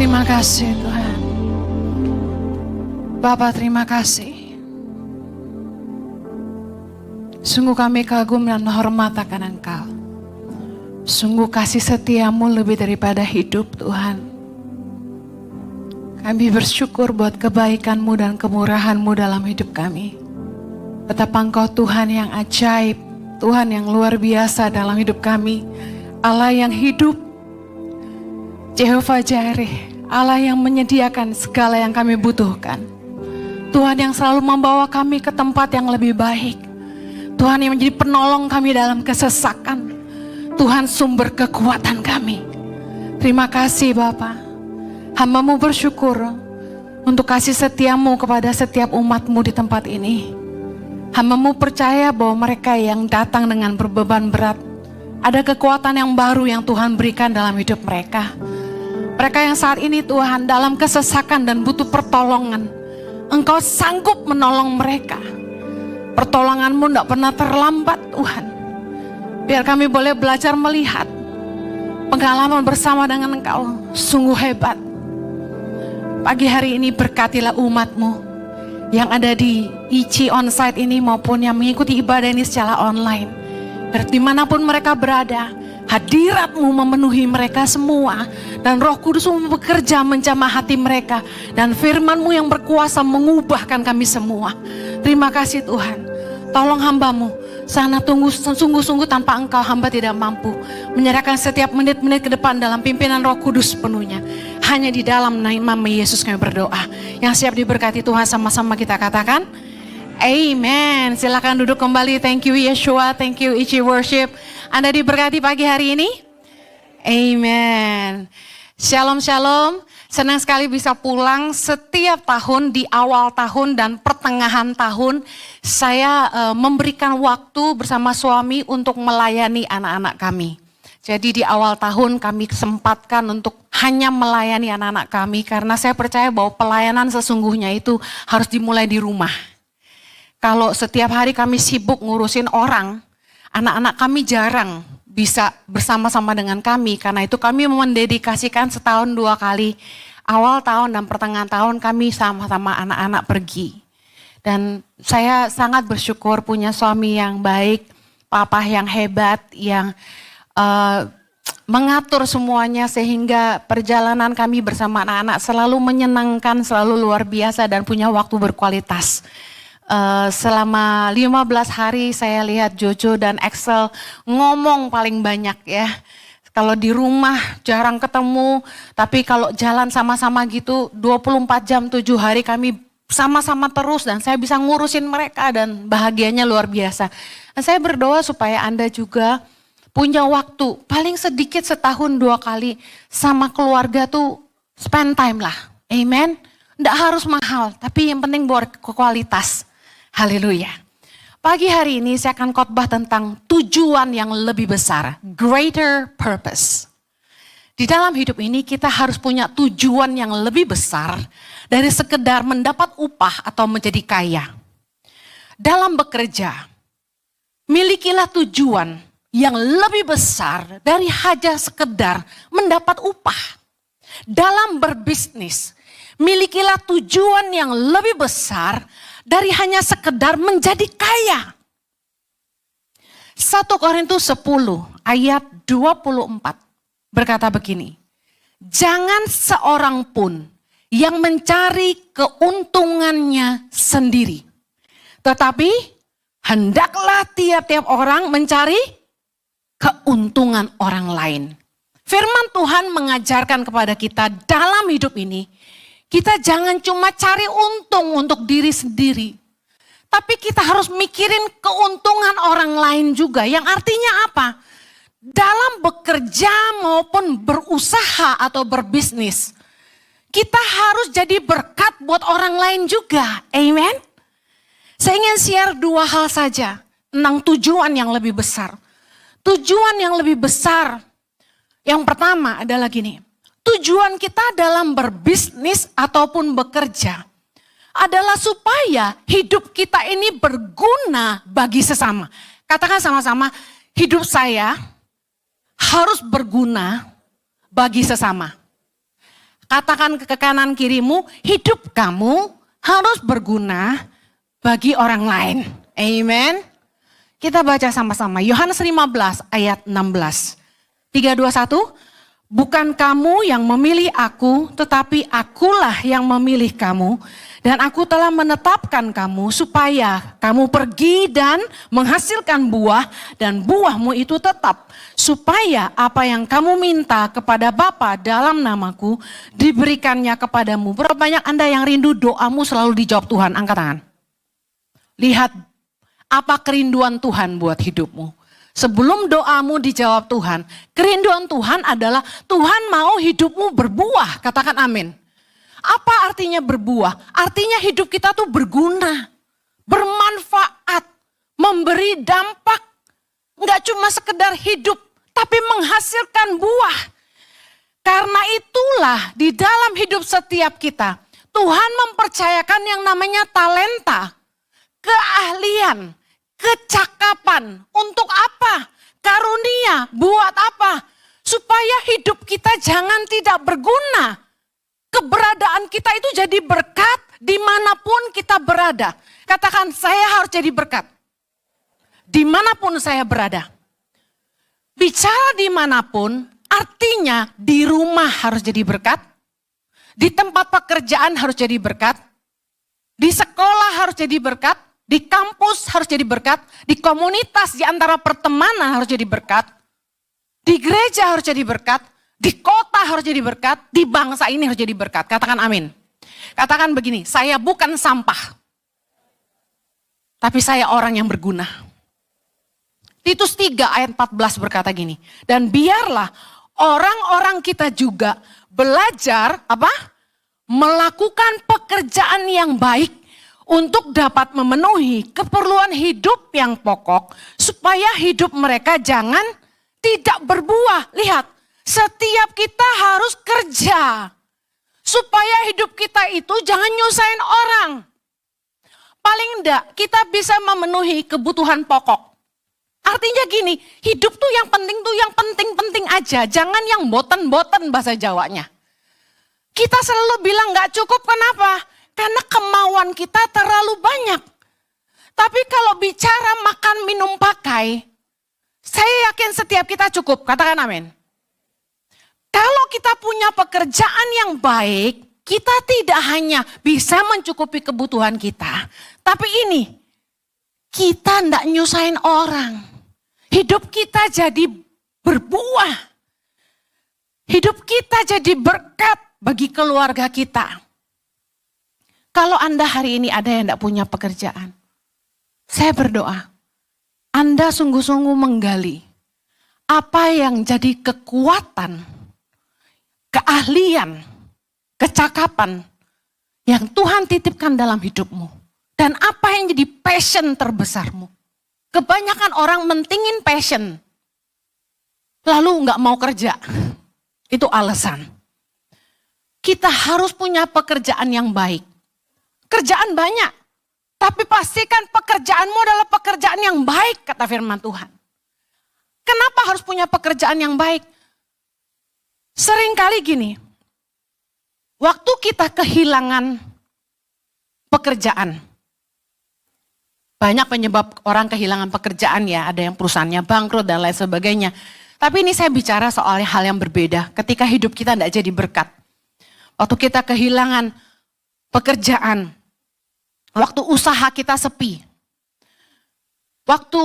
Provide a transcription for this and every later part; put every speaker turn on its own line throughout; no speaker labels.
Terima kasih Tuhan. Bapa, terima kasih. Sungguh kami kagum dan menghormat akan Engkau. Sungguh kasih setiamu lebih daripada hidup Tuhan. Kami bersyukur buat kebaikan-Mu dan kemurahan-Mu dalam hidup kami. Betapa Engkau Tuhan yang ajaib, Tuhan yang luar biasa dalam hidup kami. Allah yang hidup, Jehovah Jireh, Allah yang menyediakan segala yang kami butuhkan. Tuhan yang selalu membawa kami ke tempat yang lebih baik. Tuhan yang menjadi penolong kami dalam kesesakan. Tuhan sumber kekuatan kami. Terima kasih Bapa. Hamba-Mu bersyukur untuk kasih setia-Mu kepada setiap umat-Mu di tempat ini. Hamba-Mu percaya bahwa mereka yang datang dengan berbeban berat, ada kekuatan yang baru yang Tuhan berikan dalam hidup mereka. Mereka yang saat ini Tuhan dalam kesesakan dan butuh pertolongan, Engkau sanggup menolong mereka. Pertolongan-Mu tidak pernah terlambat Tuhan. Biar kami boleh belajar melihat pengalaman bersama dengan Engkau. Sungguh hebat. Pagi hari ini berkatilah umat-Mu yang ada di IC Onsite ini maupun yang mengikuti ibadah ini secara online. Biar dimanapun mereka berada, hadirat-Mu memenuhi mereka semua. Dan Roh Kudus-Mu bekerja menjamah hati mereka. Dan firman-Mu yang berkuasa mengubahkan kami semua. Terima kasih Tuhan. Tolong hamba-Mu. Sana tunggu sungguh-sungguh tanpa Engkau hamba tidak mampu. Menyerahkan setiap menit-menit ke depan dalam pimpinan Roh Kudus penuhnya. Hanya di dalam nama Yesus kami berdoa. Yang siap diberkati Tuhan sama-sama kita katakan. Amen. Silakan duduk kembali. Thank you Yeshua. Thank you Ichi Worship. Anda diberkati pagi hari ini? Amen. Shalom shalom. Senang sekali bisa pulang setiap tahun di awal tahun dan pertengahan tahun. Saya memberikan waktu bersama suami untuk melayani anak-anak kami. Jadi di awal tahun kami kesempatkan untuk hanya melayani anak-anak kami. Karena saya percaya bahwa pelayanan sesungguhnya itu harus dimulai di rumah. Kalau setiap hari kami sibuk ngurusin orang, anak-anak kami jarang bisa bersama-sama dengan kami. Karena itu kami mendedikasikan setahun 2 kali. Awal tahun dan pertengahan tahun kami sama-sama anak-anak pergi. Dan saya sangat bersyukur punya suami yang baik, papa yang hebat, yang mengatur semuanya sehingga perjalanan kami bersama anak-anak selalu menyenangkan, selalu luar biasa dan punya waktu berkualitas. Selama 15 hari saya lihat Jojo dan Axel ngomong paling banyak ya. Kalau di rumah jarang ketemu, tapi kalau jalan sama-sama gitu 24 jam 7 hari kami sama-sama terus dan saya bisa ngurusin mereka dan bahagianya luar biasa. Dan saya berdoa supaya Anda juga punya waktu paling sedikit setahun 2 kali sama keluarga tuh spend time lah. Amen. Nggak harus mahal, tapi yang penting berkualitas. Haleluya. Pagi hari ini saya akan khotbah tentang tujuan yang lebih besar. Greater purpose. Di dalam hidup ini kita harus punya tujuan yang lebih besar dari sekedar mendapat upah atau menjadi kaya. Dalam bekerja, milikilah tujuan yang lebih besar dari hanya sekedar mendapat upah. Dalam berbisnis, milikilah tujuan yang lebih besar dari hanya sekedar menjadi kaya. 1 Korintus 10 ayat 24 berkata begini. Jangan seorang pun yang mencari keuntungannya sendiri. Tetapi hendaklah tiap-tiap orang mencari keuntungan orang lain. Firman Tuhan mengajarkan kepada kita dalam hidup ini. Kita jangan cuma cari untung untuk diri sendiri. Tapi kita harus mikirin keuntungan orang lain juga. Yang artinya apa? Dalam bekerja maupun berusaha atau berbisnis. Kita harus jadi berkat buat orang lain juga. Amen. Saya ingin share 2 hal saja. Tentang tujuan yang lebih besar. Tujuan yang lebih besar. Yang pertama adalah gini. Tujuan kita dalam berbisnis ataupun bekerja adalah supaya hidup kita ini berguna bagi sesama. Katakan sama-sama, hidup saya harus berguna bagi sesama.
Katakan ke kanan kirimu, hidup kamu harus berguna bagi orang lain. Amen. Kita baca sama-sama. Yohanes 15 ayat 16. 3, 2, 1. Bukan kamu yang memilih aku, tetapi akulah yang memilih kamu. Dan aku telah menetapkan kamu supaya kamu pergi dan menghasilkan buah. Dan buahmu itu tetap. Supaya apa yang kamu minta kepada Bapa dalam namaku diberikannya kepadamu. Berapa banyak Anda yang rindu doamu selalu dijawab Tuhan? Angkat tangan. Lihat apa kerinduan Tuhan buat hidupmu. Sebelum doamu dijawab Tuhan, kerinduan Tuhan adalah Tuhan mau hidupmu berbuah. Katakan amin. Apa artinya berbuah? Artinya hidup kita tuh berguna, bermanfaat, memberi dampak. Enggak cuma sekedar hidup, tapi menghasilkan buah. Karena itulah di dalam hidup setiap kita, Tuhan mempercayakan yang namanya talenta, keahlian, kecakapan. Untuk apa? Karunia. Buat apa? Supaya hidup kita jangan tidak berguna. Keberadaan kita itu jadi berkat dimanapun kita berada. Katakan, saya harus jadi berkat. Dimanapun saya berada. Bicara dimanapun, artinya di rumah harus jadi berkat. Di tempat pekerjaan harus jadi berkat. Di sekolah harus jadi berkat. Di kampus harus jadi berkat, di komunitas, di antara pertemanan harus jadi berkat, di gereja harus jadi berkat, di kota harus jadi berkat, di bangsa ini harus jadi berkat. Katakan amin. Katakan begini, saya bukan sampah, tapi saya orang yang berguna. Titus 3 ayat 14 berkata gini, dan biarlah orang-orang kita juga belajar melakukan pekerjaan yang baik, untuk dapat memenuhi keperluan hidup yang pokok, supaya hidup mereka jangan tidak berbuah. Lihat, setiap kita harus kerja, supaya hidup kita itu jangan nyusahin orang. Paling enggak, kita bisa memenuhi kebutuhan pokok. Artinya gini, hidup tuh yang penting-penting aja, jangan yang boten-boten bahasa Jawanya. Kita selalu bilang gak cukup, kenapa? Karena kemauan kita terlalu banyak. Tapi kalau bicara makan, minum, pakai, saya yakin setiap kita cukup. Katakan amin. Kalau kita punya pekerjaan yang baik, kita tidak hanya bisa mencukupi kebutuhan kita. Tapi ini, kita tidak nyusahin orang. Hidup kita jadi berbuah. Hidup kita jadi berkat bagi keluarga kita. Kalau Anda hari ini ada yang tidak punya pekerjaan, saya berdoa, Anda sungguh-sungguh menggali apa yang jadi kekuatan, keahlian, kecakapan yang Tuhan titipkan dalam hidupmu. Dan apa yang jadi passion terbesarmu. Kebanyakan orang mentingin passion, lalu nggak mau kerja. Itu alasan. Kita harus punya pekerjaan yang baik. Kerjaan banyak, tapi pastikan pekerjaanmu adalah pekerjaan yang baik, kata firman Tuhan. Kenapa harus punya pekerjaan yang baik? Seringkali gini, waktu kita kehilangan pekerjaan, banyak penyebab orang kehilangan pekerjaan ya, ada yang perusahaannya bangkrut dan lain sebagainya. Tapi ini saya bicara soal hal yang berbeda, ketika hidup kita tidak jadi berkat. Waktu kita kehilangan pekerjaan, waktu usaha kita sepi, waktu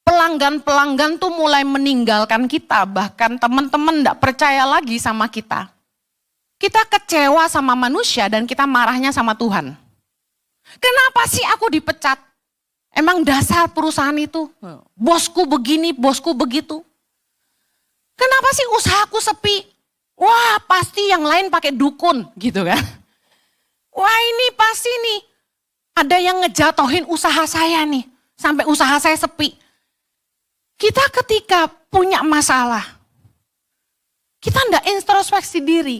pelanggan-pelanggan tuh mulai meninggalkan kita, bahkan teman-teman tidak percaya lagi sama kita. Kita kecewa sama manusia dan kita marahnya sama Tuhan. Kenapa sih aku dipecat? Emang dasar perusahaan itu, bosku begini, bosku begitu. Kenapa sih usahaku sepi? Wah, pasti yang lain pakai dukun gitu kan. Wah, ini pasti nih ada yang ngejatohin usaha saya nih, sampai usaha saya sepi. Kita ketika punya masalah, kita enggak introspeksi diri.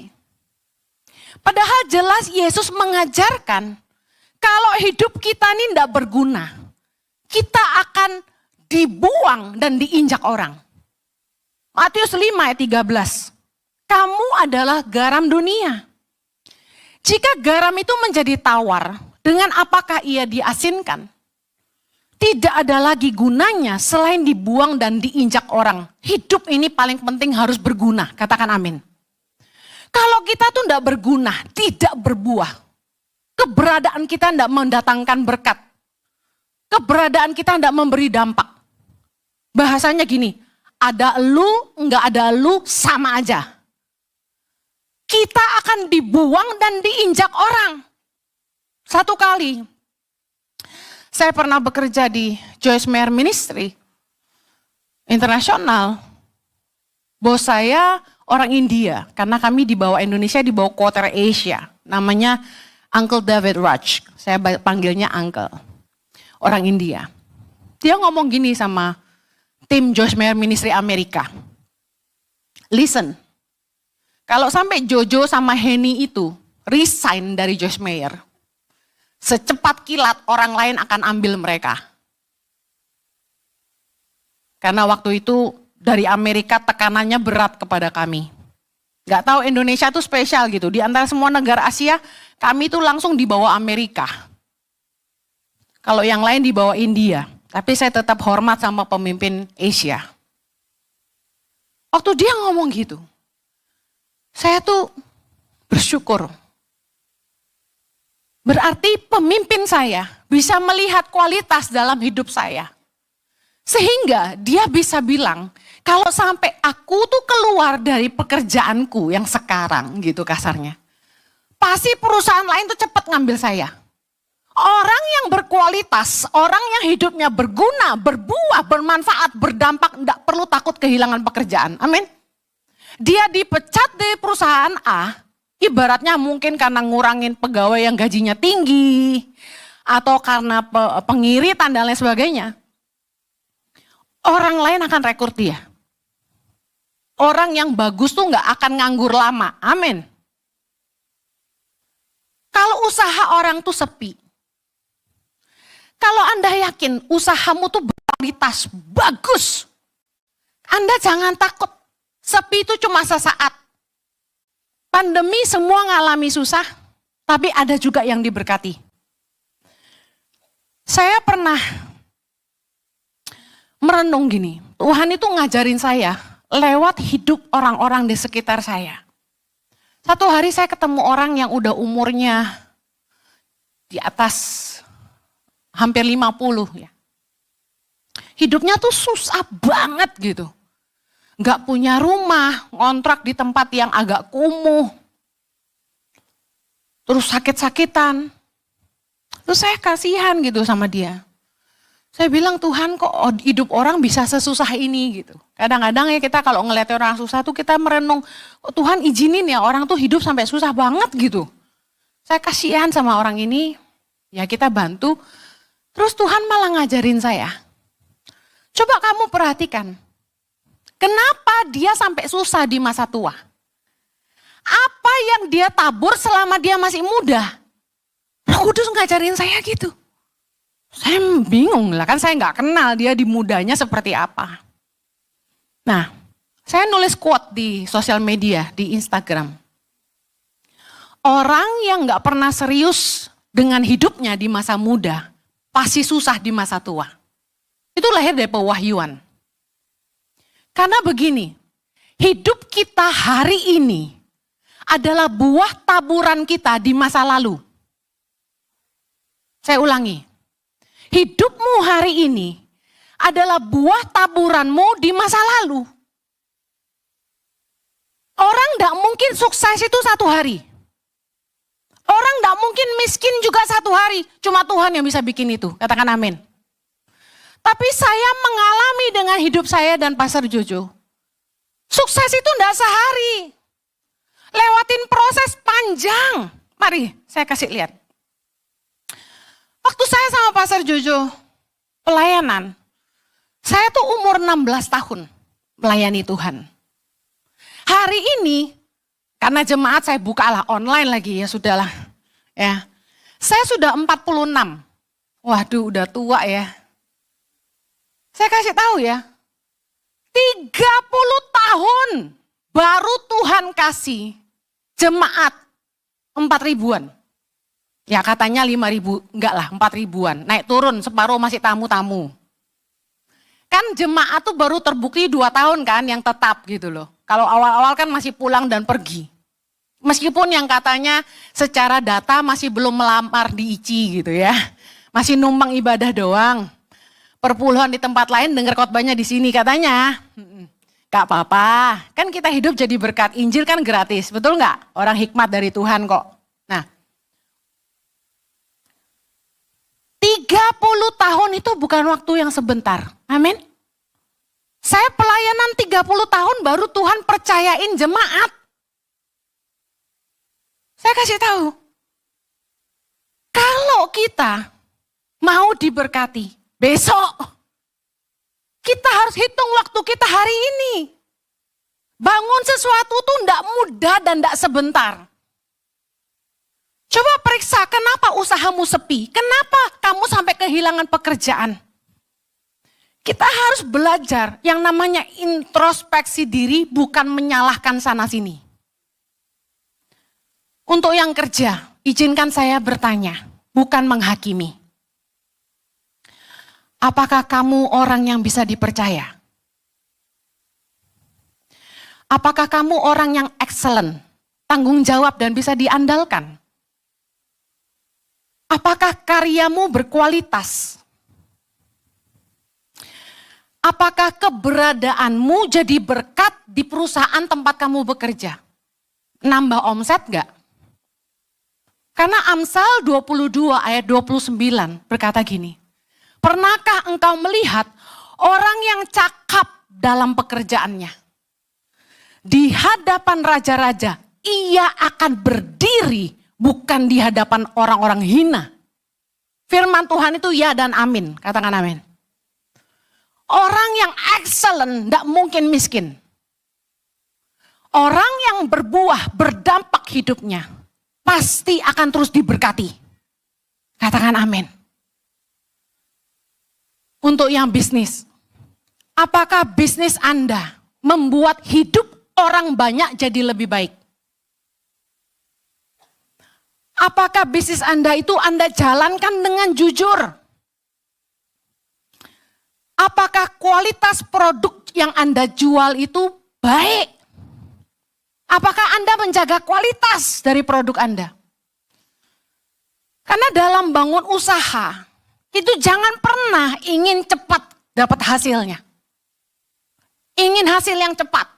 Padahal jelas Yesus mengajarkan kalau hidup kita ini enggak berguna, kita akan dibuang dan diinjak orang. Matius 5 ayat 13. Kamu adalah garam dunia. Jika garam itu menjadi tawar, dengan apakah ia diasinkan? Tidak ada lagi gunanya selain dibuang dan diinjak orang. Hidup ini paling penting harus berguna, katakan amin. Kalau kita tuh tidak berguna, tidak berbuah, keberadaan kita tidak mendatangkan berkat, keberadaan kita tidak memberi dampak. Bahasanya gini, ada elu, enggak ada elu, sama aja. Kita akan dibuang dan diinjak orang. Satu kali, saya pernah bekerja di Joyce Meyer Ministry Internasional. Bos saya orang India, karena kami dibawa Indonesia, dibawa quarter Asia. Namanya Uncle David Raj, saya panggilnya Uncle. Orang India. Dia ngomong gini sama tim Joyce Meyer Ministry Amerika. Listen, kalau sampai Jojo sama Henny itu resign dari Joyce Meyer, secepat kilat orang lain akan ambil mereka. Karena waktu itu dari Amerika tekanannya berat kepada kami. Gak tahu Indonesia tuh spesial gitu. Di antara semua negara Asia, kami tuh langsung dibawa Amerika. Kalau yang lain dibawa India. Tapi saya tetap hormat sama pemimpin Asia. Waktu dia ngomong gitu, saya tuh bersyukur. Berarti pemimpin saya bisa melihat kualitas dalam hidup saya. Sehingga dia bisa bilang, kalau sampai aku tuh keluar dari pekerjaanku yang sekarang gitu kasarnya, pasti perusahaan lain tuh cepat ngambil saya. Orang yang berkualitas, orang yang hidupnya berguna, berbuah, bermanfaat, berdampak, tidak perlu takut kehilangan pekerjaan. Amin. Dia dipecat dari perusahaan A, ibaratnya mungkin karena ngurangin pegawai yang gajinya tinggi, atau karena pengiritan dan lain sebagainya. Orang lain akan rekrut dia. Orang yang bagus tuh nggak akan nganggur lama. Amin. Kalau usaha orang tuh sepi, kalau Anda yakin usahamu tuh berkualitas, bagus, Anda jangan takut. Sepi itu cuma sesaat. Pandemi semua ngalami susah, tapi ada juga yang diberkati. Saya pernah merenung gini, Tuhan itu ngajarin saya lewat hidup orang-orang di sekitar saya. Satu hari saya ketemu orang yang udah umurnya di atas hampir 50 ya. Hidupnya tuh susah banget gitu. Gak punya rumah, ngontrak di tempat yang agak kumuh. Terus sakit-sakitan. Terus saya kasihan gitu sama dia. Saya bilang, Tuhan kok hidup orang bisa sesusah ini gitu. Kadang-kadang ya kita kalau ngeliat orang susah tuh kita merenung, kok Tuhan izinin ya orang tuh hidup sampai susah banget gitu. Saya kasihan sama orang ini, ya kita bantu. Terus Tuhan malah ngajarin saya. Coba kamu perhatikan, kenapa dia sampai susah di masa tua? Apa yang dia tabur selama dia masih muda? Roh Kudus ngajarin saya gitu. Saya bingung lah, kan saya nggak kenal dia di mudanya seperti apa. Nah, saya nulis quote di sosial media, di Instagram. Orang yang nggak pernah serius dengan hidupnya di masa muda, pasti susah di masa tua. Itu lahir dari pewahyuan. Karena begini, hidup kita hari ini adalah buah taburan kita di masa lalu. Saya ulangi. Hidupmu hari ini adalah buah taburanmu di masa lalu. Orang tidak mungkin sukses itu satu hari. Orang tidak mungkin miskin juga satu hari. Cuma Tuhan yang bisa bikin itu. Katakan amin. Tapi saya mengalami dengan hidup saya dan Pastor Jojo. Sukses itu tidak sehari. Lewatin proses panjang. Mari saya kasih lihat. Waktu saya sama Pastor Jojo pelayanan, saya tuh umur 16 tahun melayani Tuhan. Hari ini, karena jemaat saya bukalah online lagi ya sudahlah. Ya, saya sudah 46. Waduh udah tua ya. Saya kasih tahu ya, 30 tahun baru Tuhan kasih jemaat 4.000-an. Ya katanya 5.000, enggak lah 4.000-an. Naik turun separuh masih tamu-tamu. Kan jemaat tuh baru terbukti 2 tahun kan yang tetap gitu loh. Kalau awal-awal kan masih pulang dan pergi. Meskipun yang katanya secara data masih belum melamar di ICI gitu ya. Masih numpang ibadah doang. Perpuluhan di tempat lain dengar khotbahnya di sini katanya. Gak apa-apa, kan kita hidup jadi berkat. Injil kan gratis, betul gak? Orang hikmat dari Tuhan kok. Nah, 30 tahun itu bukan waktu yang sebentar. Amin. Saya pelayanan 30 tahun baru Tuhan percayain jemaat. Saya kasih tahu. Kalau kita mau diberkati, besok kita harus hitung waktu kita hari ini. Bangun sesuatu tuh enggak mudah dan enggak sebentar. Coba periksa kenapa usahamu sepi, kenapa kamu sampai kehilangan pekerjaan. Kita harus belajar yang namanya introspeksi diri, bukan menyalahkan sana sini. Untuk yang kerja, izinkan saya bertanya, bukan menghakimi. Apakah kamu orang yang bisa dipercaya? Apakah kamu orang yang excellent, tanggung jawab dan bisa diandalkan? Apakah karyamu berkualitas? Apakah keberadaanmu jadi berkat di perusahaan tempat kamu bekerja? Nambah omset enggak? Karena Amsal 22 ayat 29 berkata gini, pernahkah engkau melihat orang yang cakap dalam pekerjaannya? Di hadapan raja-raja, ia akan berdiri, bukan di hadapan orang-orang hina. Firman Tuhan itu ya dan amin, katakan amin. Orang yang excellent tidak mungkin miskin. Orang yang berbuah, berdampak hidupnya, pasti akan terus diberkati. Katakan amin. Untuk yang bisnis, apakah bisnis Anda membuat hidup orang banyak jadi lebih baik? Apakah bisnis Anda itu Anda jalankan dengan jujur? Apakah kualitas produk yang Anda jual itu baik? Apakah Anda menjaga kualitas dari produk Anda? Karena dalam bangun usaha, itu jangan pernah ingin cepat dapat hasilnya. Ingin hasil yang cepat.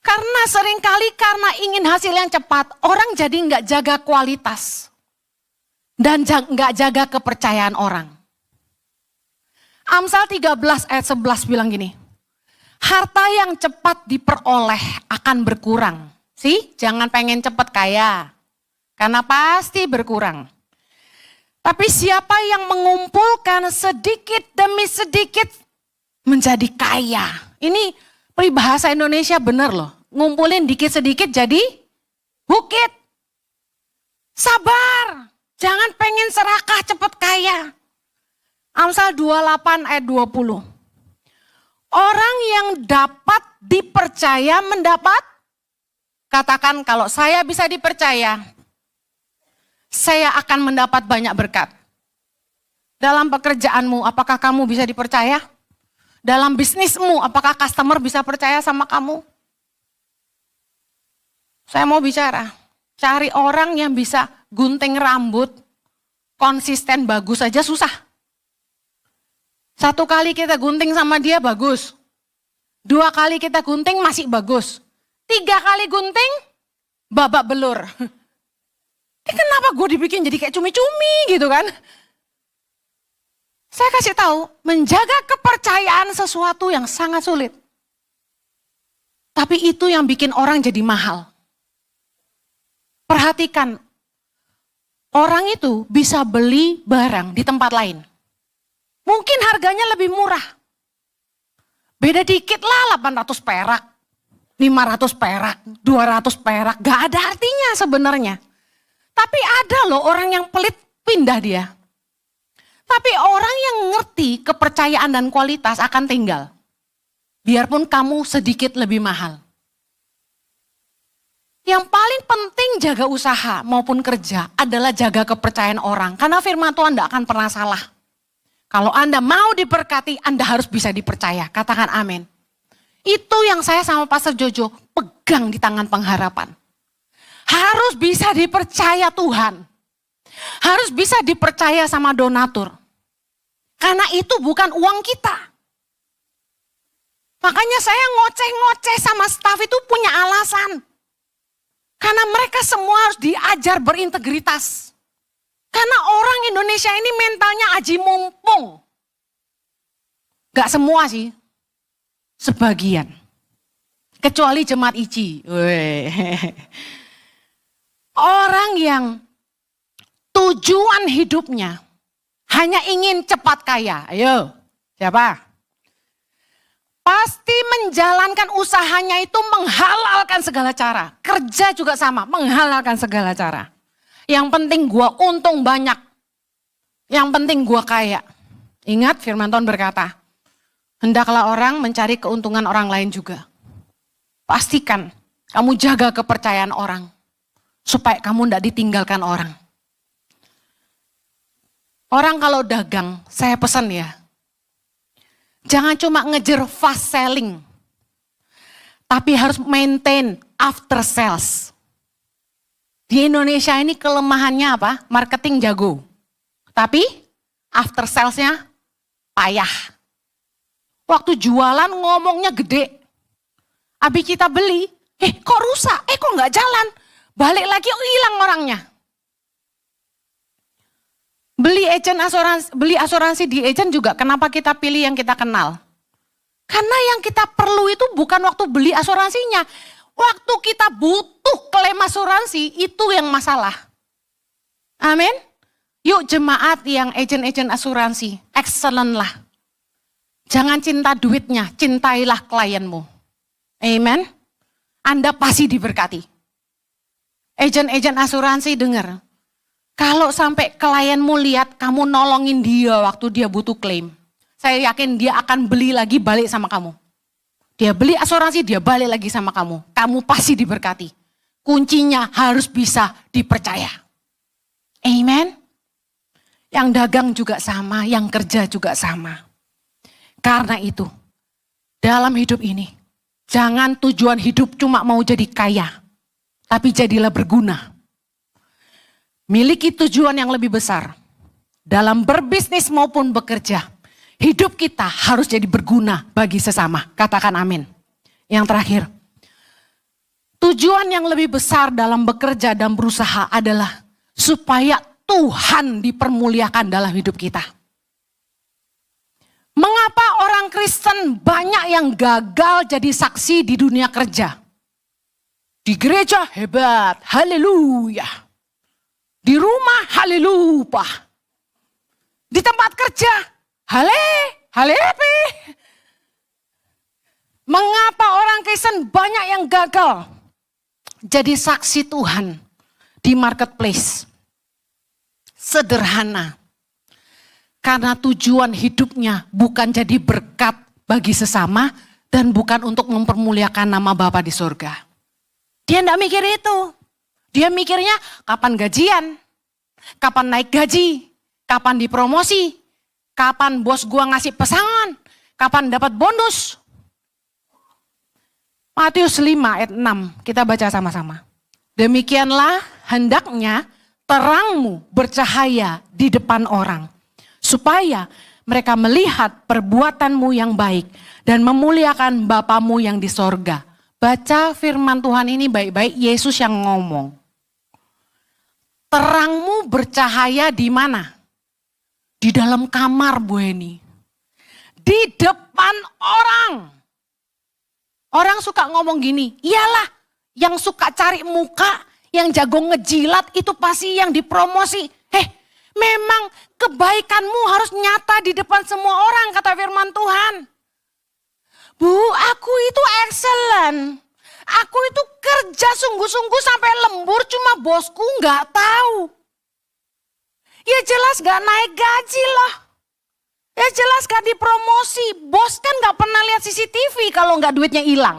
Karena seringkali karena ingin hasil yang cepat, orang jadi nggak jaga kualitas. Dan nggak jaga kepercayaan orang. Amsal 13 ayat 11 bilang gini, harta yang cepat diperoleh akan berkurang. Jangan pengen cepat kaya, karena pasti berkurang. Tapi siapa yang mengumpulkan sedikit demi sedikit menjadi kaya. Ini peribahasa Indonesia benar loh. Ngumpulin dikit sedikit jadi bukit. Sabar, jangan pengen serakah cepat kaya. Amsal 28 ayat 20. Orang yang dapat dipercaya mendapat, katakan kalau saya bisa dipercaya, saya akan mendapat banyak berkat. Dalam pekerjaanmu, apakah kamu bisa dipercaya? Dalam bisnismu, apakah customer bisa percaya sama kamu? Saya mau bicara, cari orang yang bisa gunting rambut, konsisten bagus aja susah. 1 kali kita gunting sama dia bagus. 2 kali kita gunting masih bagus. 3 kali gunting, babak belur. Kenapa gue dibikin jadi kayak cumi-cumi gitu kan? Saya kasih tahu, menjaga kepercayaan sesuatu yang sangat sulit. Tapi itu yang bikin orang jadi mahal. Perhatikan, orang itu bisa beli barang di tempat lain. Mungkin harganya lebih murah. Beda dikit lah 800 perak, 500 perak, 200 perak. Gak ada artinya sebenarnya. Tapi ada loh orang yang pelit pindah dia. Tapi orang yang ngerti kepercayaan dan kualitas akan tinggal. Biarpun kamu sedikit lebih mahal. Yang paling penting jaga usaha maupun kerja adalah jaga kepercayaan orang. Karena firman Tuhan tidak akan pernah salah. Kalau Anda mau diberkati, Anda harus bisa dipercaya. Katakan amin. Itu yang saya sama Pastor Jojo pegang di tangan pengharapan. Harus bisa dipercaya Tuhan. Harus bisa dipercaya sama donatur. Karena itu bukan uang kita. Makanya saya ngoceh-ngoceh sama staf itu punya alasan. Karena mereka semua harus diajar berintegritas. Karena orang Indonesia ini mentalnya aji mumpung. Gak semua sih. Sebagian. Kecuali jemaat ICI. Orang yang tujuan hidupnya hanya ingin cepat kaya. Ayo, siapa? Pasti menjalankan usahanya itu menghalalkan segala cara. Kerja juga sama, menghalalkan segala cara. Yang penting gua untung banyak. Yang penting gua kaya. Ingat firman Tuhan berkata, hendaklah orang mencari keuntungan orang lain juga. Pastikan kamu jaga kepercayaan orang. Supaya kamu tidak ditinggalkan orang. Orang kalau dagang, saya pesan ya. Jangan cuma ngejar fast selling. Tapi harus maintain after sales. Di Indonesia ini kelemahannya apa? Marketing jago. Tapi after salesnya payah. Waktu jualan ngomongnya gede. Habis kita beli, kok rusak? Kok nggak jalan? Balik lagi hilang orangnya. Beli asuransi di agen juga, kenapa kita pilih yang kita kenal? Karena yang kita perlu itu bukan waktu beli asuransinya. Waktu kita butuh klaim asuransi, itu yang masalah. Amin. Yuk jemaat yang agen-agen asuransi, excellent lah. Jangan cinta duitnya, cintailah klienmu. Amen. Anda pasti diberkati. Agen-agen asuransi dengar. Kalau sampai klienmu lihat kamu nolongin dia waktu dia butuh klaim. Saya yakin dia akan beli lagi balik sama kamu. Dia beli asuransi, dia balik lagi sama kamu. Kamu pasti diberkati. Kuncinya harus bisa dipercaya. Amen. Yang dagang juga sama, yang kerja juga sama. Karena itu, dalam hidup ini, jangan tujuan hidup cuma mau jadi kaya. Tapi jadilah berguna. Miliki tujuan yang lebih besar. Dalam berbisnis maupun bekerja. Hidup kita harus jadi berguna bagi sesama. Katakan amin. Yang terakhir. Tujuan yang lebih besar dalam bekerja dan berusaha adalah supaya Tuhan dipermuliakan dalam hidup kita. Mengapa orang Kristen banyak yang gagal jadi saksi di dunia kerja? Di gereja hebat, haleluya. Di rumah, haleluya. Di tempat kerja, halepi. Mengapa orang Kristen banyak yang gagal jadi saksi Tuhan di marketplace? Sederhana. Karena tujuan hidupnya bukan jadi berkat bagi sesama dan bukan untuk mempermuliakan nama Bapa di surga. Dia enggak mikir itu. Dia mikirnya kapan gajian, kapan naik gaji, kapan dipromosi, kapan bos gua ngasih pesangon, kapan dapat bonus. Matius 5 ayat 6, kita baca sama-sama. Demikianlah hendaknya terangmu bercahaya di depan orang, supaya mereka melihat perbuatanmu yang baik dan memuliakan Bapamu yang di sorga. Baca firman Tuhan ini baik-baik, Yesus yang ngomong. Terangmu bercahaya di mana? Di dalam kamar Bu Eni. Di depan orang. Orang suka ngomong gini, iyalah yang suka cari muka, yang jago ngejilat itu pasti yang dipromosi. Memang kebaikanmu harus nyata di depan semua orang, kata firman Tuhan. Bu, aku itu excellent. Aku itu kerja sungguh-sungguh sampai lembur, cuma bosku nggak tahu. Ya jelas nggak naik gaji loh. Ya jelas gak dipromosi. Bos kan gak pernah lihat CCTV kalau gak duitnya hilang.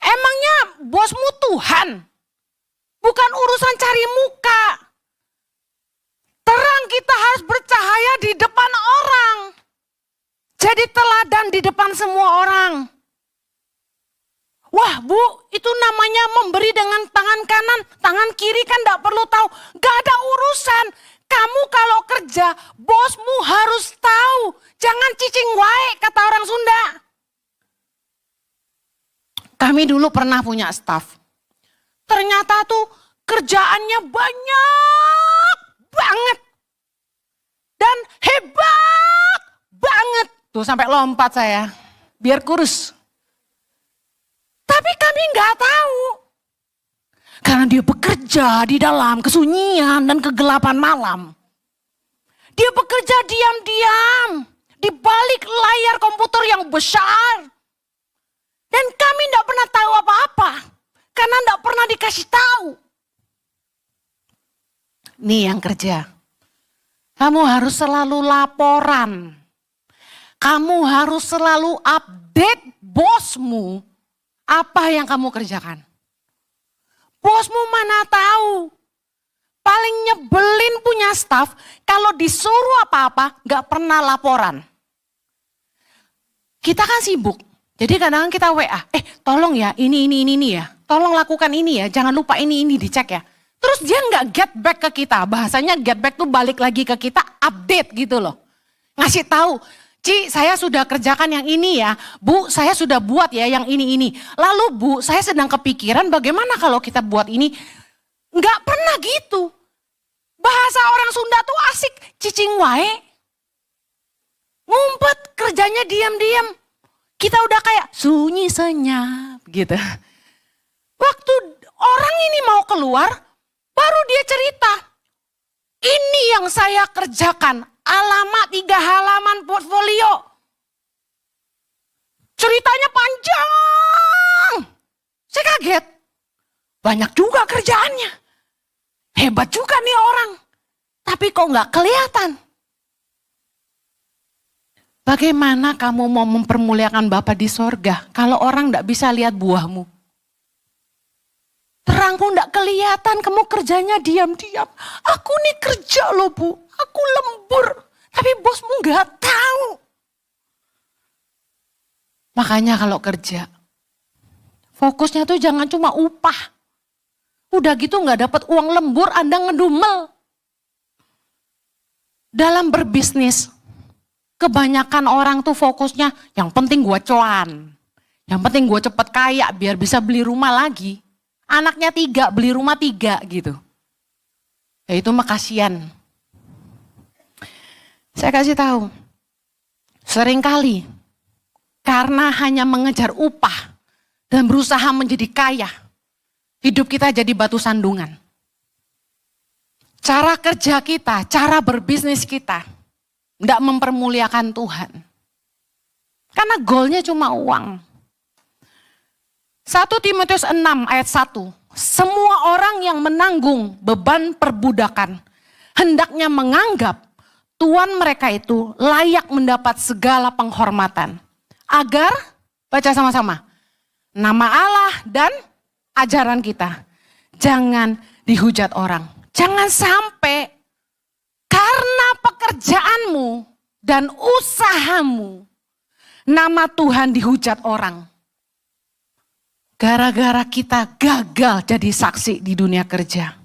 Emangnya bosmu Tuhan? Bukan urusan cari muka. Terang kita harus bercahaya di depan orang. Jadi teladan di depan semua orang. Wah Bu, itu namanya memberi dengan tangan kanan, tangan kiri kan gak perlu tahu. Gak ada urusan. Kamu kalau kerja, bosmu harus tahu. Jangan cicing wae, kata orang Sunda. Kami dulu pernah punya staf. Ternyata tuh kerjaannya banyak banget. Dan hebat banget. Tuh sampai lompat saya, biar kurus. Tapi kami nggak tahu. Karena dia bekerja di dalam kesunyian dan kegelapan malam. Dia bekerja diam-diam di balik layar komputer yang besar. Dan kami tidak pernah tahu apa-apa. Karena tidak pernah dikasih tahu. Nih yang kerja. Kamu harus selalu laporan. Kamu harus selalu update bosmu. Apa yang kamu kerjakan. Bosmu mana tahu. Paling nyebelin punya staf. Kalau disuruh apa-apa gak pernah laporan. Kita kan sibuk. Jadi kadang-kadang kita WA. Tolong ya ini ya. Tolong lakukan ini ya. Jangan lupa ini dicek ya. Terus dia gak get back ke kita. Bahasanya get back tuh balik lagi ke kita. Update gitu loh. Ngasih tahu. Ci, saya sudah kerjakan yang ini ya. Bu, saya sudah buat ya yang ini. Lalu Bu, saya sedang kepikiran bagaimana kalau kita buat ini. Nggak pernah gitu. Bahasa orang Sunda tuh asik. Cicing wae. Ngumpet, kerjanya diam-diam. Kita udah kayak sunyi senyap gitu. Waktu orang ini mau keluar, baru dia cerita. Ini yang saya kerjakan. Alamat 3 halaman portfolio. Ceritanya panjang. Saya kaget. Banyak juga kerjaannya. Hebat juga nih orang. Tapi kok nggak kelihatan. Bagaimana kamu mau mempermuliakan Bapa di sorga kalau orang nggak bisa lihat buahmu? Terangmu nggak kelihatan, kamu kerjanya diam-diam. Aku nih kerja loh Bu, aku lembur. Tapi bosmu nggak tahu. Makanya kalau kerja, fokusnya tuh jangan cuma upah. Udah gitu nggak dapat uang lembur, Anda ngedumel. Dalam berbisnis, kebanyakan orang tuh fokusnya yang penting gua cuan. Yang penting gua cepet kaya biar bisa beli rumah lagi. Anaknya 3, beli rumah 3 gitu. Ya itu mah kasihan. Saya kasih tahu. Seringkali karena hanya mengejar upah dan berusaha menjadi kaya, hidup kita jadi batu sandungan. Cara kerja kita, cara berbisnis kita tidak mempermuliakan Tuhan. Karena goalnya cuma uang. 1 Timotius 6 ayat 1. Semua orang yang menanggung beban perbudakan hendaknya menganggap Tuhan mereka itu layak mendapat segala penghormatan. Agar, baca sama-sama, nama Allah dan ajaran kita jangan dihujat orang. Jangan sampai karena pekerjaanmu dan usahamu nama Tuhan dihujat orang. Gara-gara kita gagal jadi saksi di dunia kerja.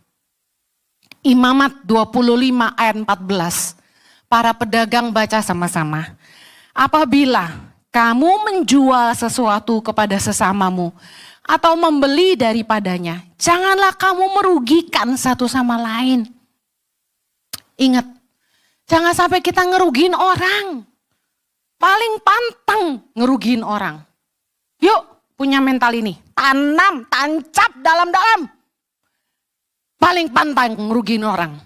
Imamat 25 ayat 14. Para pedagang baca sama-sama. Apabila kamu menjual sesuatu kepada sesamamu atau membeli daripadanya, janganlah kamu merugikan satu sama lain. Ingat, jangan sampai kita ngerugiin orang. Paling pantang ngerugiin orang. Yuk, punya mental ini. Tanam, tancap dalam-dalam. Paling pantang ngerugiin orang.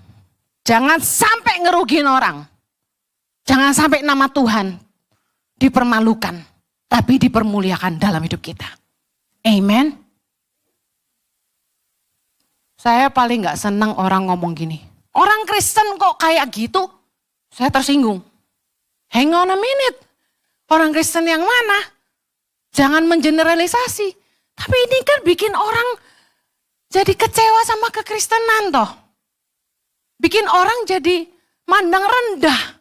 Jangan sampai ngerugiin orang. Jangan sampai nama Tuhan dipermalukan. Tapi dipermuliakan dalam hidup kita. Amen. Saya paling gak senang orang ngomong gini. Orang Kristen kok kayak gitu? Saya tersinggung. Hang on a minute. Orang Kristen yang mana? Jangan mengeneralisasi. Tapi ini kan bikin orang jadi kecewa sama kekristenan toh. Bikin orang jadi mandang rendah.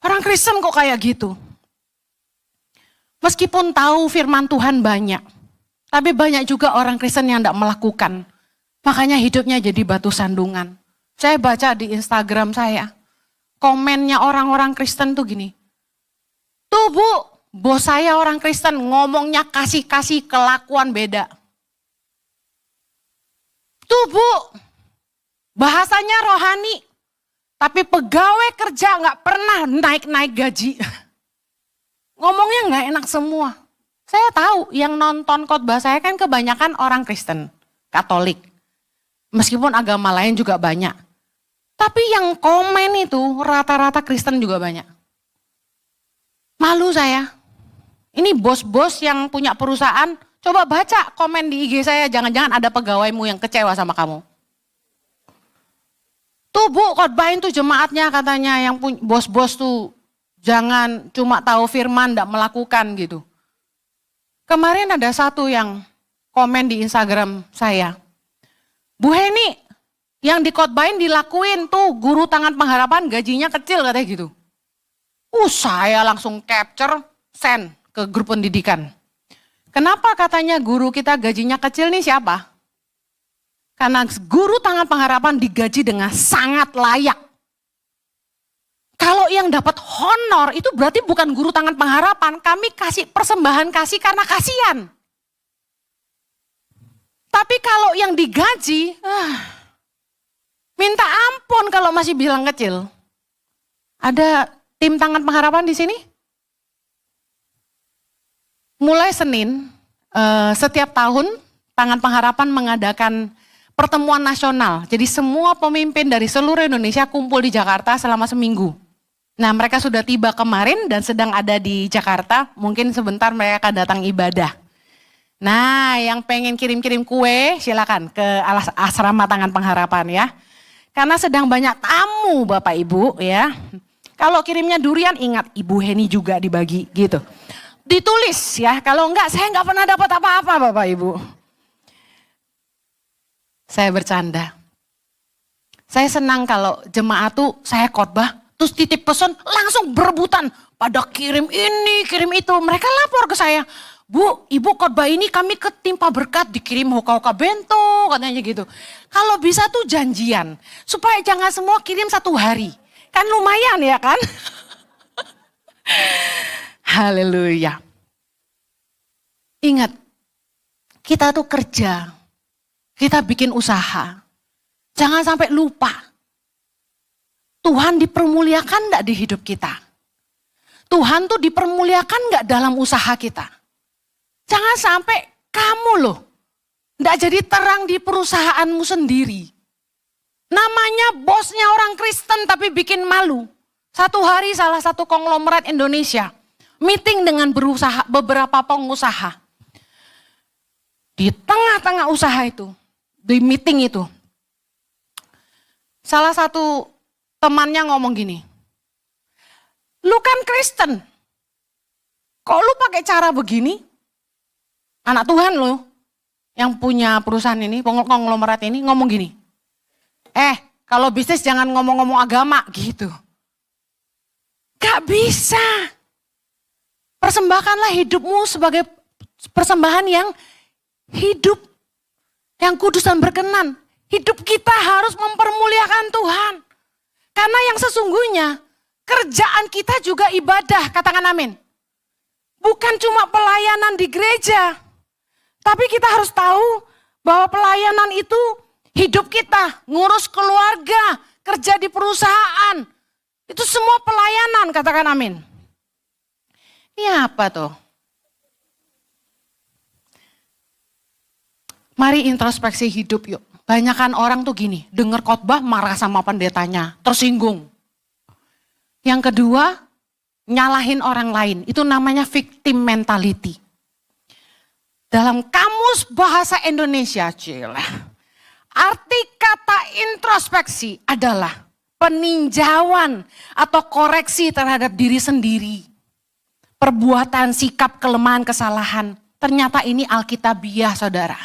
Orang Kristen kok kayak gitu. Meskipun tahu firman Tuhan banyak. Tapi banyak juga orang Kristen yang tidak melakukan. Makanya hidupnya jadi batu sandungan. Saya baca di Instagram saya. Komennya orang-orang Kristen tuh gini. Tuh Bu, bos saya orang Kristen ngomongnya kasih-kasih kelakuan beda. Tuh Bu, bahasanya rohani. Tapi pegawai kerja gak pernah naik-naik gaji. Ngomongnya gak enak semua. Saya tahu yang nonton khotbah saya kan kebanyakan orang Kristen, Katolik. Meskipun agama lain juga banyak. Tapi yang komen itu rata-rata Kristen juga banyak. Malu saya. Ini bos-bos yang punya perusahaan, coba baca komen di IG saya, jangan-jangan ada pegawaimu yang kecewa sama kamu. Tuh Bu, khotbahin tuh jemaatnya katanya yang bos-bos tuh jangan cuma tahu firman, enggak melakukan gitu. Kemarin ada satu yang komen di Instagram saya. Bu Heni, yang dikhotbahin dilakuin tuh guru tangan pengharapan gajinya kecil katanya gitu. Saya langsung capture, send ke grup pendidikan. Kenapa katanya guru kita gajinya kecil nih siapa? Karena guru tangan pengharapan digaji dengan sangat layak. Kalau yang dapat honor itu berarti bukan guru tangan pengharapan, kami kasih persembahan kasih karena kasihan. Tapi kalau yang digaji, minta ampun kalau masih bilang kecil. Ada tim tangan pengharapan di sini? Mulai Senin, setiap tahun tangan pengharapan mengadakan pertemuan nasional. Jadi semua pemimpin dari seluruh Indonesia kumpul di Jakarta selama seminggu. Nah mereka sudah tiba kemarin dan sedang ada di Jakarta. Mungkin sebentar mereka akan datang ibadah. Nah yang pengen kirim-kirim kue silakan ke asrama tangan pengharapan ya. Karena sedang banyak tamu Bapak Ibu ya. Kalau kirimnya durian ingat Ibu Heni juga dibagi gitu. Ditulis ya, kalau enggak saya enggak pernah dapat apa-apa Bapak Ibu. Saya bercanda. Saya senang kalau jemaat tuh saya khotbah, terus titip pesan langsung berebutan. Pada kirim ini, kirim itu. Mereka lapor ke saya, Bu, Ibu khotbah ini kami ketimpa berkat, dikirim hoka-hoka bento, katanya gitu. Kalau bisa tuh janjian, supaya jangan semua kirim satu hari. Kan lumayan ya kan? Haleluya. Ingat, kita tuh kerja. Kita bikin usaha. Jangan sampai lupa. Tuhan dipermuliakan enggak di hidup kita? Tuhan tuh dipermuliakan enggak dalam usaha kita? Jangan sampai kamu loh, enggak jadi terang di perusahaanmu sendiri. Namanya bosnya orang Kristen tapi bikin malu. Satu hari salah satu konglomerat Indonesia meeting dengan beberapa pengusaha. Di tengah-tengah usaha itu, di meeting itu, salah satu temannya ngomong gini, lu kan Kristen, kok lu pakai cara begini? Anak Tuhan lu, yang punya perusahaan ini, konglomerat ini ngomong gini, kalau bisnis jangan ngomong-ngomong agama gitu. Gak bisa. Persembahkanlah hidupmu sebagai persembahan yang hidup, yang kudus dan berkenan. Hidup kita harus mempermuliakan Tuhan. Karena yang sesungguhnya kerjaan kita juga ibadah, katakan amin. Bukan cuma pelayanan di gereja. Tapi kita harus tahu bahwa pelayanan itu hidup kita, ngurus keluarga, kerja di perusahaan. Itu semua pelayanan, katakan amin. Ini apa tuh? Mari introspeksi hidup yuk. Banyakan orang tuh gini, dengar khotbah marah sama pendetanya, tersinggung. Yang kedua, nyalahin orang lain. Itu namanya victim mentality. Dalam kamus bahasa Indonesia, arti kata introspeksi adalah peninjauan atau koreksi terhadap diri sendiri. Perbuatan, sikap, kelemahan, kesalahan. Ternyata ini Alkitabiah, saudara.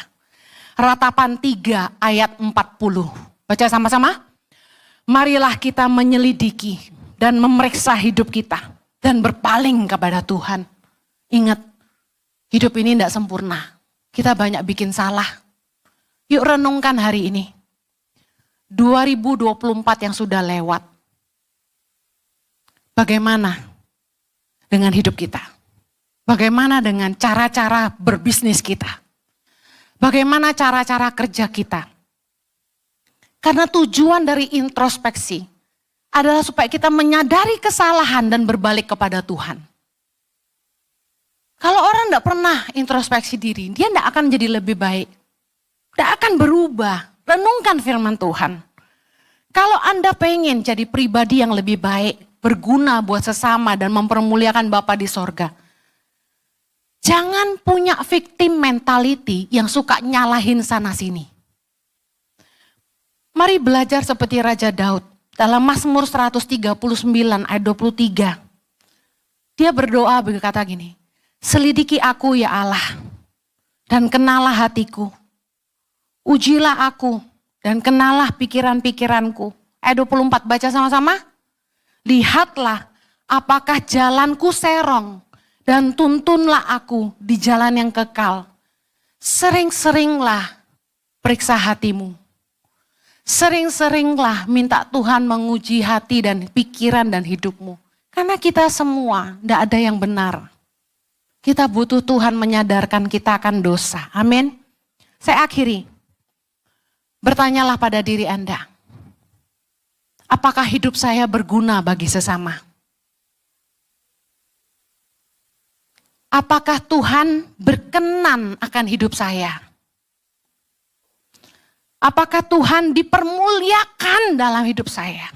Ratapan 3 ayat 40. Baca sama-sama. Marilah kita menyelidiki dan memeriksa hidup kita. Dan berpaling kepada Tuhan. Ingat, hidup ini tidak sempurna. Kita banyak bikin salah. Yuk renungkan hari ini. 2024 yang sudah lewat. Bagaimana dengan hidup kita? Bagaimana dengan cara-cara berbisnis kita? Bagaimana cara-cara kerja kita? Karena tujuan dari introspeksi adalah supaya kita menyadari kesalahan dan berbalik kepada Tuhan. Kalau orang tidak pernah introspeksi diri, dia tidak akan jadi lebih baik. Tidak akan berubah. Renungkan firman Tuhan. Kalau Anda pengen jadi pribadi yang lebih baik, berguna buat sesama dan mempermuliakan Bapa di sorga. Jangan punya victim mentality yang suka nyalahin sana sini. Mari belajar seperti Raja Daud. Dalam Mazmur 139 ayat 23. Dia berdoa berkata gini. Selidiki aku ya Allah dan kenalah hatiku. Ujilah aku dan kenalah pikiran-pikiranku. Ayat 24 baca sama-sama. Lihatlah apakah jalanku serong dan tuntunlah aku di jalan yang kekal. Sering-seringlah periksa hatimu. Sering-seringlah minta Tuhan menguji hati dan pikiran dan hidupmu. Karena kita semua tidak ada yang benar. Kita butuh Tuhan menyadarkan kita akan dosa. Amin. Saya akhiri. Bertanyalah pada diri Anda. Apakah hidup saya berguna bagi sesama? Apakah Tuhan berkenan akan hidup saya? Apakah Tuhan dipermuliakan dalam hidup saya?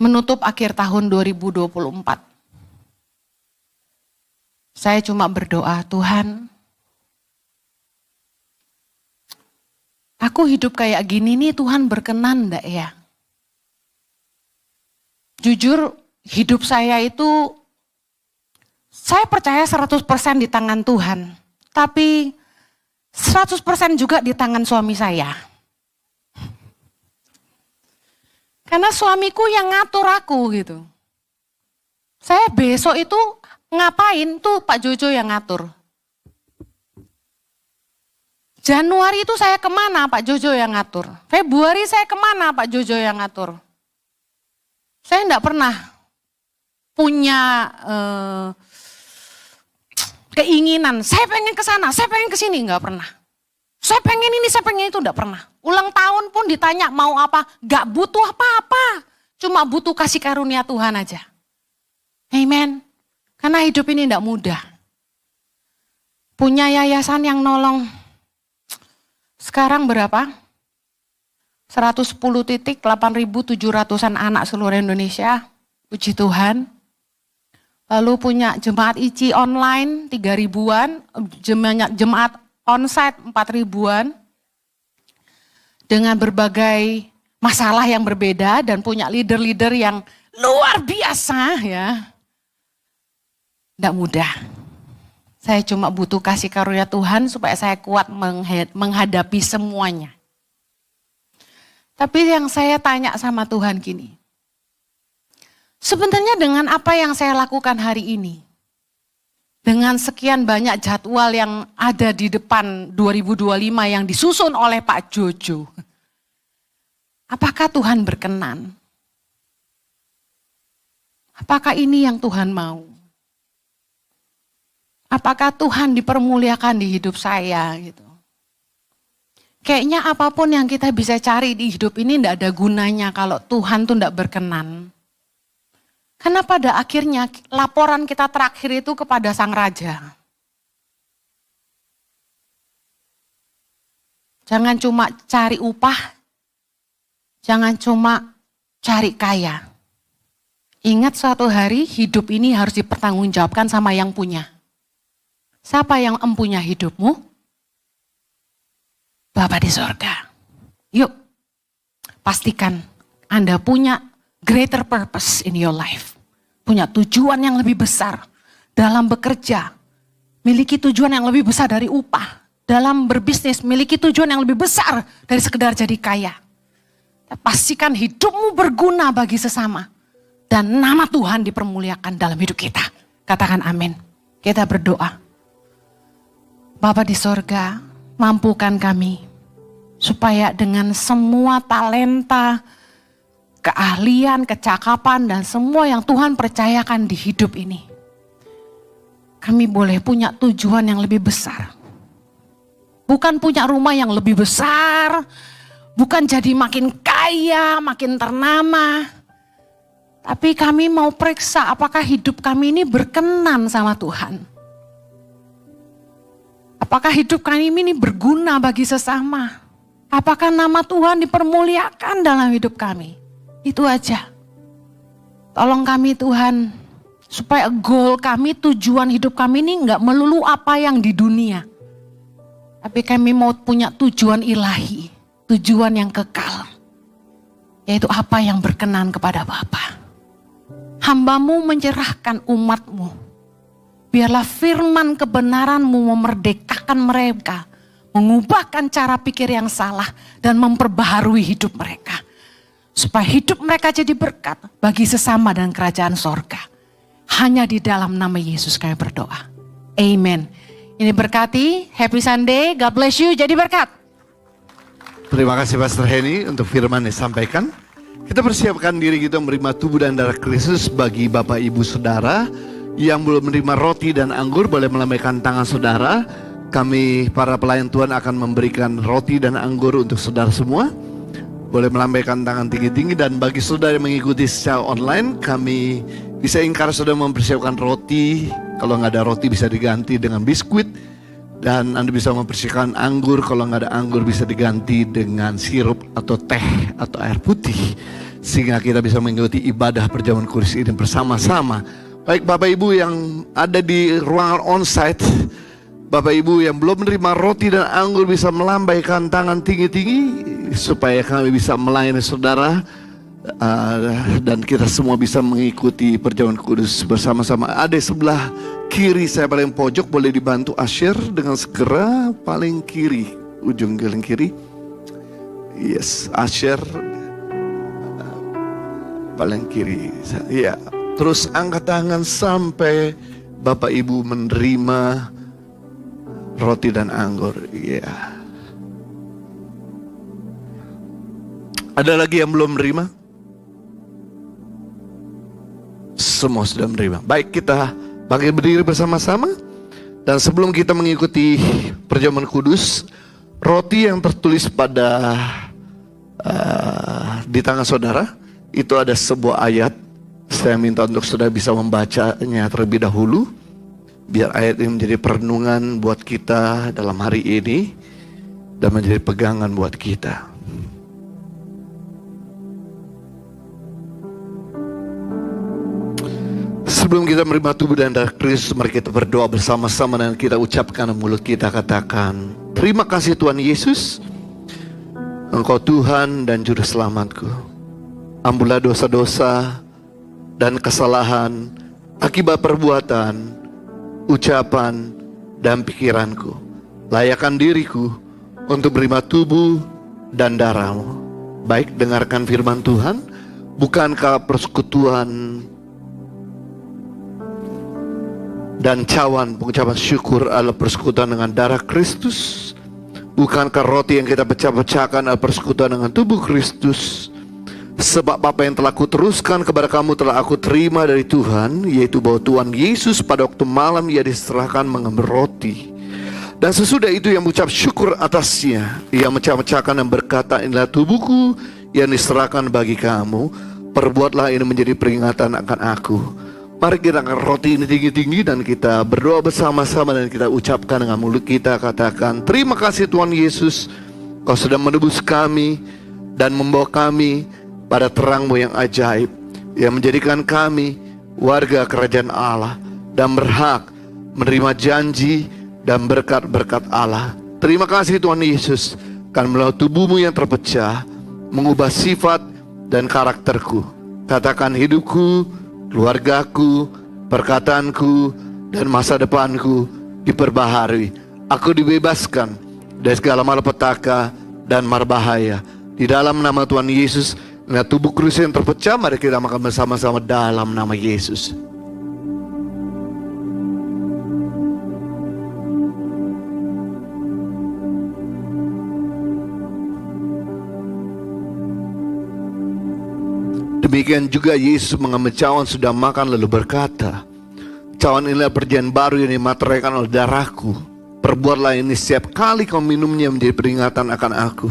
Menutup akhir tahun 2024. Saya cuma berdoa, Tuhan, aku hidup kayak gini nih, Tuhan berkenan enggak ya? Jujur, hidup saya itu, saya percaya 100% di tangan Tuhan. Tapi 100% juga di tangan suami saya. Karena suamiku yang ngatur aku gitu. Saya besok itu ngapain tuh Pak Jojo yang ngatur. Januari itu saya kemana Pak Jojo yang ngatur. Februari saya kemana Pak Jojo yang ngatur. Saya enggak pernah punya keinginan, saya pengen ke sana, saya pengen ke sini, enggak pernah. Saya pengen ini, saya pengen itu, enggak pernah. Ulang tahun pun ditanya mau apa, enggak butuh apa-apa. Cuma butuh kasih karunia Tuhan aja. Amen. Karena hidup ini enggak mudah. Punya yayasan yang nolong. Sekarang berapa? 110 titik, 8.700-an anak seluruh Indonesia. Puji Tuhan. Lalu punya jemaat ICI online 3.000-an, jemaat onsite 4.000-an. Dengan berbagai masalah yang berbeda dan punya leader-leader yang luar biasa ya. Tidak mudah. Saya cuma butuh kasih karunia Tuhan supaya saya kuat menghadapi semuanya. Tapi yang saya tanya sama Tuhan gini. Sebenarnya dengan apa yang saya lakukan hari ini, dengan sekian banyak jadwal yang ada di depan 2025 yang disusun oleh Pak Jojo, apakah Tuhan berkenan? Apakah ini yang Tuhan mau? Apakah Tuhan dipermuliakan di hidup saya gitu? Kayaknya apapun yang kita bisa cari di hidup ini tidak ada gunanya kalau Tuhan tuh tidak berkenan. Karena pada akhirnya laporan kita terakhir itu kepada Sang Raja. Jangan cuma cari upah, jangan cuma cari kaya. Ingat suatu hari hidup ini harus dipertanggungjawabkan sama yang punya. Siapa yang empunya hidupmu? Bapa di sorga. Yuk, pastikan Anda punya greater purpose in your life. Punya tujuan yang lebih besar dalam bekerja. Miliki tujuan yang lebih besar dari upah. Dalam berbisnis, miliki tujuan yang lebih besar dari sekedar jadi kaya. Pastikan hidupmu berguna bagi sesama. Dan nama Tuhan dipermuliakan dalam hidup kita. Katakan amin. Kita berdoa. Bapa di sorga, mampukan kami. Supaya dengan semua talenta, keahlian, kecakapan, dan semua yang Tuhan percayakan di hidup ini. Kami boleh punya tujuan yang lebih besar. Bukan punya rumah yang lebih besar. Bukan jadi makin kaya, makin ternama. Tapi kami mau periksa apakah hidup kami ini berkenan sama Tuhan. Apakah hidup kami ini berguna bagi sesama. Apakah nama Tuhan dipermuliakan dalam hidup kami. Itu aja. Tolong kami Tuhan. Supaya goal kami, tujuan hidup kami ini gak melulu apa yang di dunia. Tapi kami mau punya tujuan ilahi. Tujuan yang kekal. Yaitu apa yang berkenan kepada Bapa. Hamba-Mu menyerahkan umat-Mu. Biarlah firman kebenaran-Mu memerdekakan mereka. Mengubahkan cara pikir yang salah. Dan memperbaharui hidup mereka. Supaya hidup mereka jadi berkat bagi sesama dan kerajaan sorga. Hanya di dalam nama Yesus kami berdoa. Amen. Ini berkati. Happy Sunday. God bless you. Jadi berkat.
Terima kasih Pastor Henny untuk firman yang disampaikan. Kita persiapkan diri kita menerima tubuh dan darah Kristus. Bagi Bapak Ibu Saudara yang belum menerima roti dan anggur, boleh melambaikan tangan saudara. Kami para pelayan Tuhan akan memberikan roti dan anggur untuk saudara semua. Boleh melambaikan tangan tinggi-tinggi. Dan bagi saudara yang mengikuti secara online, kami bisa ingkar saudara mempersiapkan roti. Kalau nggak ada roti bisa diganti dengan biskuit. Dan Anda bisa mempersiapkan anggur. Kalau nggak ada anggur bisa diganti dengan sirup atau teh atau air putih. Sehingga kita bisa mengikuti ibadah perjamuan kudus ini bersama-sama. Baik Bapak Ibu yang ada di ruangan onsite, Bapak Ibu yang belum menerima roti dan anggur bisa melambaikan tangan tinggi-tinggi. Supaya kami bisa melayani saudara. Dan kita semua bisa mengikuti perjamuan kudus bersama-sama. Ada sebelah kiri saya paling pojok, boleh dibantu Asher dengan segera paling kiri, ujung paling kiri. Yes, Asher paling kiri. Ya, terus angkat tangan sampai Bapak Ibu menerima roti dan anggur. Ya. Ada lagi yang belum menerima? Semua sudah menerima. Baik, kita bangkit berdiri bersama-sama. Dan sebelum kita mengikuti perjamuan kudus, roti yang tertulis pada di tangan saudara, itu ada sebuah ayat. Saya minta untuk saudara bisa membacanya terlebih dahulu, biar ayat ini menjadi perenungan buat kita dalam hari ini dan menjadi pegangan buat kita. Sebelum kita menerima tubuh dan darah Kristus, mari kita berdoa bersama-sama dan kita ucapkan mulut kita, katakan, terima kasih Tuhan Yesus, Engkau Tuhan dan Juru Selamatku. Ampunlah dosa-dosa dan kesalahan akibat perbuatan, ucapan, dan pikiranku. Layakkan diriku untuk menerima tubuh dan darah-Mu. Baik, dengarkan firman Tuhan. Bukankah persekutuan dan cawan pengucapan syukur adalah persekutuan dengan darah Kristus? Bukankah roti yang kita pecah-pecahkan adalah persekutuan dengan tubuh Kristus? Sebab apa yang telah kuteruskan kepada kamu telah aku terima dari Tuhan, yaitu bahwa Tuhan Yesus pada waktu malam ia diserahkan mengambil roti. Dan sesudah itu ia mengucap syukur atasnya. Ia mecah-mecahkan dan berkata, inilah tubuhku yang diserahkan bagi kamu. Perbuatlah ini menjadi peringatan akan aku. Mari kita angkat roti ini tinggi-tinggi dan kita berdoa bersama-sama dan kita ucapkan dengan mulut kita, katakan, terima kasih Tuhan Yesus, Kau sudah menebus kami dan membawa kami pada terang-Mu yang ajaib, yang menjadikan kami warga kerajaan Allah dan berhak menerima janji dan berkat-berkat Allah. Terima kasih Tuhan Yesus, Karena melalui tubuhmu yang terpecah, mengubah sifat dan karakterku. Katakan hidupku, keluargaku, perkataanku, dan masa depanku diperbaharui. Aku dibebaskan dari segala malapetaka dan marbahaya. Di dalam nama Tuhan Yesus, dengan tubuh Kristus yang terpecah, mari kita makan bersama-sama dalam nama Yesus. Demikian juga Yesus mengambil cawan sudah makan lalu berkata, cawan inilah perjanjian baru yang dimateraikan oleh darahku. Perbuatlah ini setiap kali kau minumnya menjadi peringatan akan aku.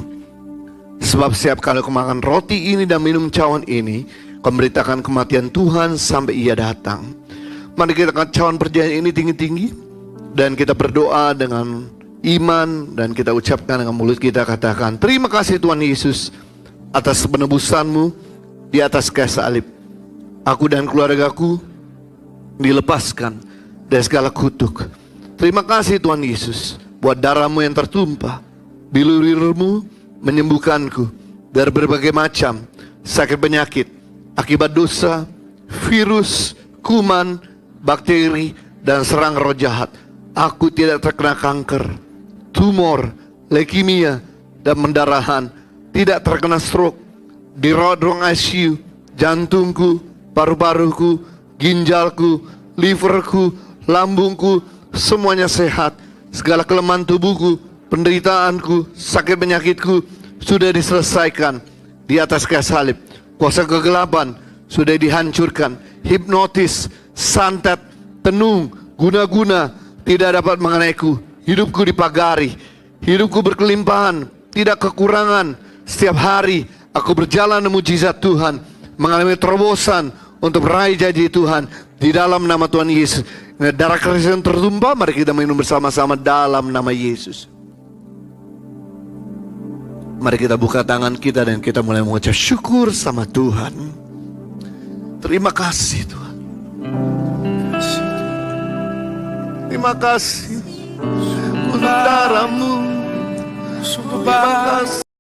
Sebab setiap kali kau makan roti ini dan minum cawan ini, kau memberitakan kematian Tuhan sampai ia datang. Mari kita angkat cawan perjanjian ini tinggi-tinggi, dan kita berdoa dengan iman, dan kita ucapkan dengan mulut kita, katakan, terima kasih Tuhan Yesus atas penebusanmu di atas kayu salib. Aku dan keluargaku dilepaskan dari segala kutuk. Terima kasih Tuhan Yesus buat darahmu yang tertumpah. Bilur-bilurmu menyembuhkanku dari berbagai macam sakit penyakit akibat dosa, virus, kuman, bakteri, dan serang roh jahat. Aku tidak terkena kanker, tumor, leukemia, dan pendarahan. Tidak terkena stroke. Di ruang ICU, jantungku, paru-paruku, ginjalku, liverku, lambungku, semuanya sehat. Segala kelemahan tubuhku, penderitaanku, sakit penyakitku sudah diselesaikan di atas kayu salib. Kuasa kegelapan sudah dihancurkan. Hipnotis, santet, tenung, guna-guna tidak dapat mengenaiku. Hidupku dipagari, hidupku berkelimpahan, tidak kekurangan. Setiap hari aku berjalan mujizat Tuhan, mengalami terobosan untuk meraih janji Tuhan di dalam nama Tuhan Yesus. Darah Kristus yang tertumpah, mari kita minum bersama-sama dalam nama Yesus. Mari kita buka tangan kita dan kita mulai mengucap syukur sama Tuhan. Terima kasih Tuhan. Terima kasih untuk darah-Mu. Terima kasih.